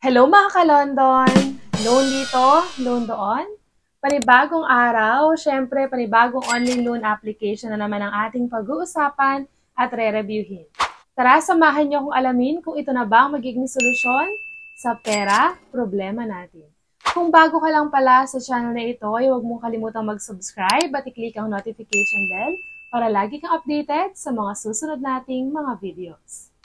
Hello mga ka-London! Loan dito, loan doon. Panibagong araw, syempre panibagong online loan application na naman ang ating pag-uusapan at re-reviewin. Tara, samahan niyo akong alamin kung ito na ba ang magiging solusyon sa pera, problema natin. Kung bago ka lang pala sa channel na ito, ay huwag mong kalimutang mag-subscribe at i-click ang notification bell para lagi kang updated sa mga susunod nating mga videos.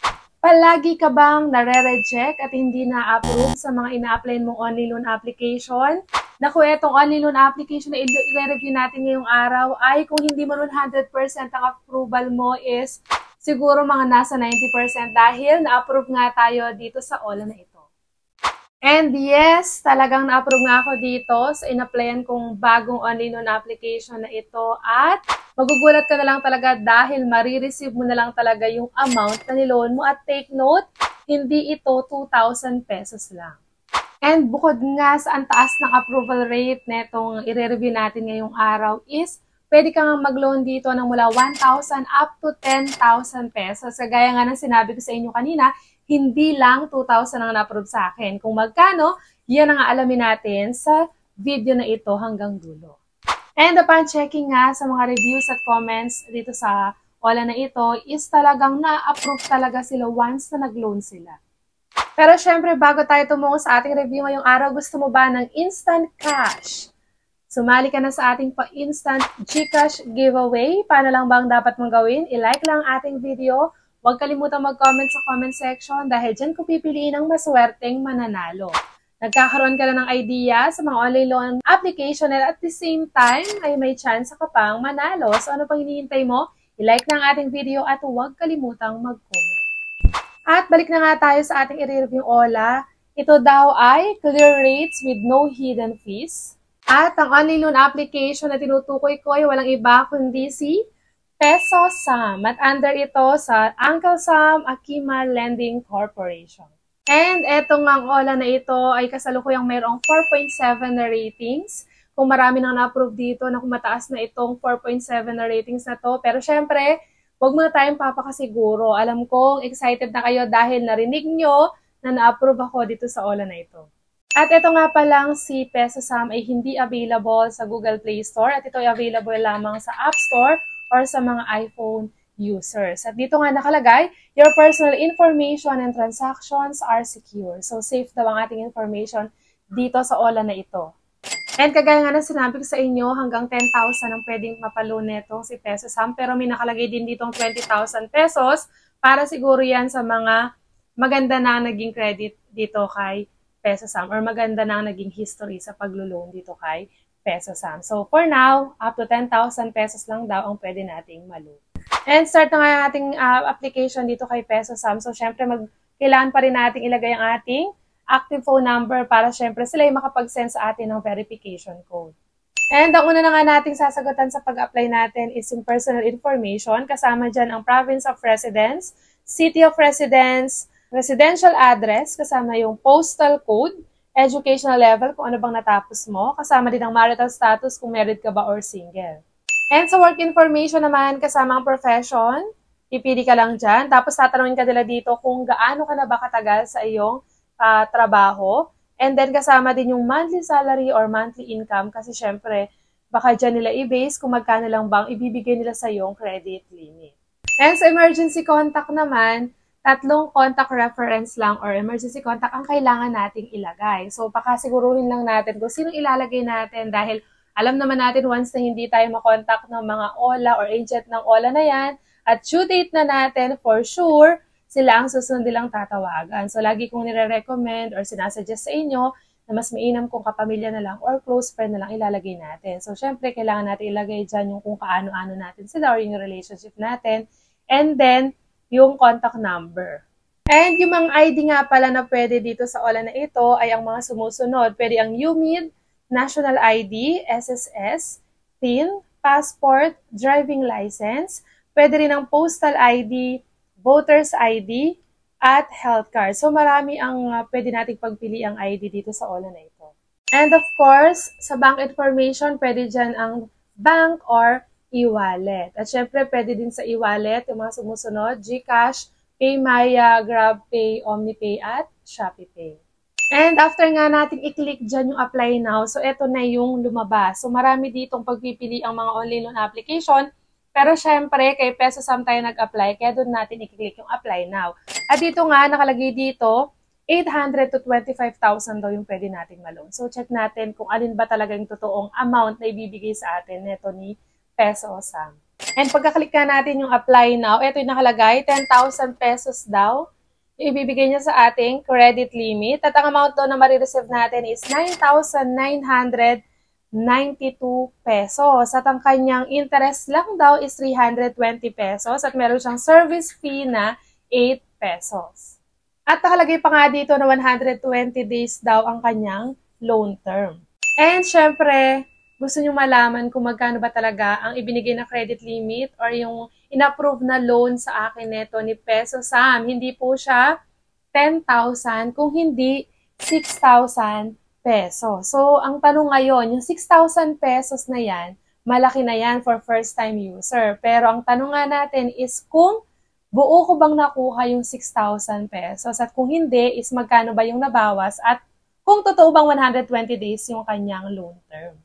Palagi ka bang nare-reject at hindi na-approve sa mga ina-apply mong online loan application? Naku, etong online loan application na i-review natin ngayong araw ay kung hindi mo 100% ang approval mo is siguro mga nasa 90% dahil na-approve nga tayo dito sa OLA na ito. And yes, talagang na-approve nga ako dito sa in-applyan kong bagong online loan application na ito at magugulat ka na lang talaga dahil marireceive mo na lang talaga yung amount na niloan mo at take note, hindi ito 2,000 pesos lang. And bukod nga sa ang taas ng approval rate na itong i-review natin ngayong araw is pwede kang mag-loan dito ng mula 1,000 up to 10,000 pesos. Kagaya nga ng sinabi ko sa inyo kanina, hindi lang 2,000 ang na-approve sa akin. Kung magkano, yan ang aalamin natin sa video na ito hanggang dulo. And upon checking nga sa mga reviews at comments dito sa OLA na ito, is talagang na-approve talaga sila once na nag-loan sila. Pero syempre, bago tayo tumungo sa ating review ngayong araw, gusto mo ba ng instant cash? Sumali ka na sa ating pa-instant GCash giveaway. Paano lang bang dapat mong gawin? I-like lang ating video. Huwag kalimutang mag-comment sa comment section dahil dyan ko pipiliin ang maswerteng mananalo. Nagkakaroon ka na ng idea sa mga online loan application and at the same time ay may chance ka pang manalo. So ano pang hinihintay mo? I-like na ang ating video at huwag kalimutang mag-comment. At balik na nga tayo sa ating i-review OLA. Ito daw ay clear rates with no hidden fees. At ang online loan application na tinutukoy ko ay walang iba kundi si Peso Sam. At under ito sa Uncle Sam Akima Lending Corporation. And etong ang OLA na ito ay kasalukuyang mayroong 4.7 na ratings. Kung marami nang na-approve dito na kung mataas na itong 4.7 na ratings na to. Pero syempre, huwag muna tayong papakasiguro. Alam kong excited na kayo dahil narinig nyo na na-approve ako dito sa OLA na ito. At ito nga palang si Peso Sam ay hindi available sa Google Play Store at ito ay available lamang sa App Store or sa mga iPhone users. At dito nga nakalagay, your personal information and transactions are secure. So safe daw ang ating information dito sa OLA na ito. And kagaya nga ng sinabi ko sa inyo, hanggang 10,000 ang pwedeng mapaloan nito si Peso Sam. Pero may nakalagay din ditong 20,000 pesos para siguro yan sa mga maganda na naging credit dito kay Peso Sam or maganda na naging history sa paglo-loan dito kay Peso Sam. So for now, up to 10,000 pesos lang daw ang pwede nating malo. And start na nga yung ating application dito kay Peso Sam. So syempre kailangan pa rin nating ilagay ang ating active phone number para syempre sila yung makapag-send sa atin ng verification code. And ang una na nga nating sasagutan sa pag-apply natin is yung personal information. Kasama dyan ang province of residence, city of residence, residential address, kasama yung postal code, educational level kung ano bang natapos mo, kasama din ang marital status kung married ka ba or single. And sa work information naman, kasama ang profession, pipili ka lang dyan. Tapos tatanungin ka nila dito kung gaano ka na ba katagal sa iyong trabaho. And then kasama din yung monthly salary or monthly income kasi syempre baka dyan nila i-base kung magkano lang bang ibibigay nila sa iyong credit limit. And sa emergency contact naman, 3 contact reference lang or emergency contact ang kailangan nating ilagay. So pakasiguruhin lang natin kung sino ilalagay natin dahil alam naman natin once na hindi tayo makontak ng mga OLA or agent ng OLA na yan at due date na natin for sure, sila ang susunod nilang tatawagan. So, lagi kong nire-recommend or sinasuggest sa inyo na mas mainam kung kapamilya na lang or close friend na lang ilalagay natin. So, syempre, kailangan natin ilagay dyan yung kung kaano-ano natin sila or yung relationship natin. And then, yung contact number. And yung mga ID nga pala na pwede dito sa OLA na ito ay ang mga sumusunod. Pwede ang UMID, National ID, SSS, PIN, Passport, Driving License. Pwede rin ang Postal ID, Voter's ID, at Health Card. So marami ang pwede nating pagpili ang ID dito sa OLA na ito. And of course, sa bank information, pwede dyan ang bank or e-wallet. At syempre, pwede din sa e-wallet, yung mga sumusunod, GCash, PayMaya, GrabPay, OmniPay, at ShopeePay. And after nga natin i-click dyan yung apply now, so eto na yung lumabas. So marami ditong pagpipili ang mga online loan application. Pero syempre, kay Pesosam tayo nag-apply, kaya doon natin i-click yung apply now. At dito nga, nakalagay dito, 800 to 25,000 daw yung pwede natin ma-loan. So check natin kung alin ba talaga yung totoong amount na ibibigay sa atin neto ni Pesosam. And pagka-click ka natin yung apply now, ito yung nakalagay, 10,000 pesos daw ibibigay niya sa ating credit limit. At ang amount doon na marireceive natin is 9,992 pesos. At ang kanyang interest lang daw is 320 pesos. At meron siyang service fee na 8 pesos. At nakalagay pa nga dito na 120 days daw ang kanyang loan term. And syempre, gusto nyo malaman kung magkano ba talaga ang ibinigay na credit limit or yung in-approve na loan sa akin neto ni Pesosam. Hindi po siya 10,000 kung hindi 6,000 pesos. So, ang tanong ngayon, yung 6,000 pesos na yan, malaki na yan for first-time user. Pero ang tanong nga natin is kung buo ko bang nakuha yung 6,000 pesos at kung hindi, is magkano ba yung nabawas at kung totoo bang 120 days yung kanyang loan term.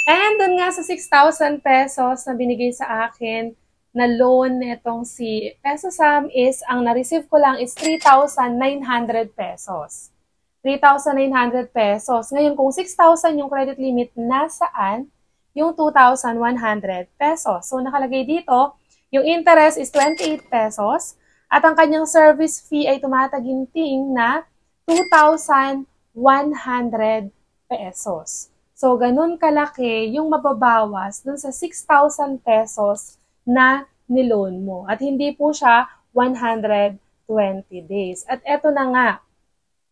And dun nga sa 6,000 pesos na binigay sa akin na loan netong si Pesosam is, ang na-receive ko lang is 3,900 pesos. 3,900 pesos. Ngayon, kung 6,000 yung credit limit, nasaan yung 2,100 pesos? So, nakalagay dito, yung interest is 28 pesos at ang kanyang service fee ay tumataginting na 2,100 pesos. So, ganun kalaki yung mababawas dun sa 6,000 pesos na niloan mo. At hindi po siya 120 days. At eto na nga,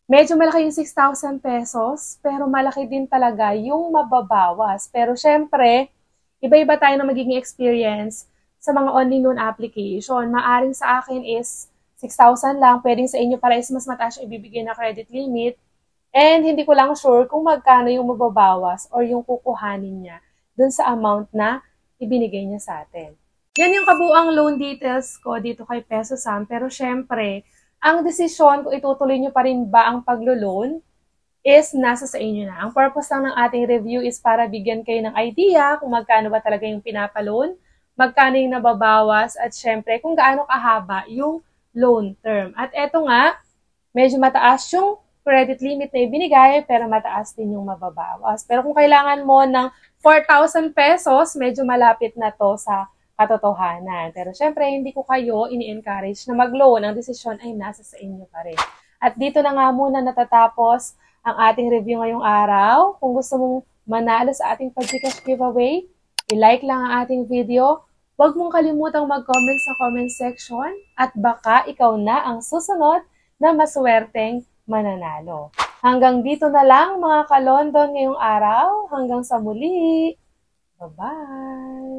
medyo malaki yung 6,000 pesos, pero malaki din talaga yung mababawas. Pero syempre, iba-iba tayo na magiging experience sa mga online loan application. Maaring sa akin is 6,000 lang, pwedeng sa inyo para is mas mataas yung ibibigay na credit limit. And hindi ko lang sure kung magkano yung mababawas or yung kukuhanin niya dun sa amount na ibinigay niya sa atin. Yan yung kabuang loan details ko dito kay Pesosam. Pero syempre, ang desisyon kung itutuloy nyo pa rin ba ang paglo-loan is nasa sa inyo na. Ang purpose lang ng ating review is para bigyan kayo ng idea kung magkano ba talaga yung pinapaloan, magkano yung nababawas, at syempre kung gaano kahaba yung loan term. At eto nga, medyo mataas yung credit limit na ibinigay, pero mataas din yung mababawas. Pero kung kailangan mo ng 4,000 pesos, medyo malapit na to sa katotohanan. Pero syempre, hindi ko kayo ini-encourage na mag-loan. Ang desisyon ay nasa sa inyo pa rin. At dito na nga muna natatapos ang ating review ngayong araw. Kung gusto mong manalo sa ating pag-Gcash giveaway, i-like lang ang ating video. Huwag mong kalimutang mag-comment sa comment section at baka ikaw na ang susunod na maswerteng mananalo. Hanggang dito na lang mga ka-London ngayong araw. Hanggang sa muli. Bye-bye!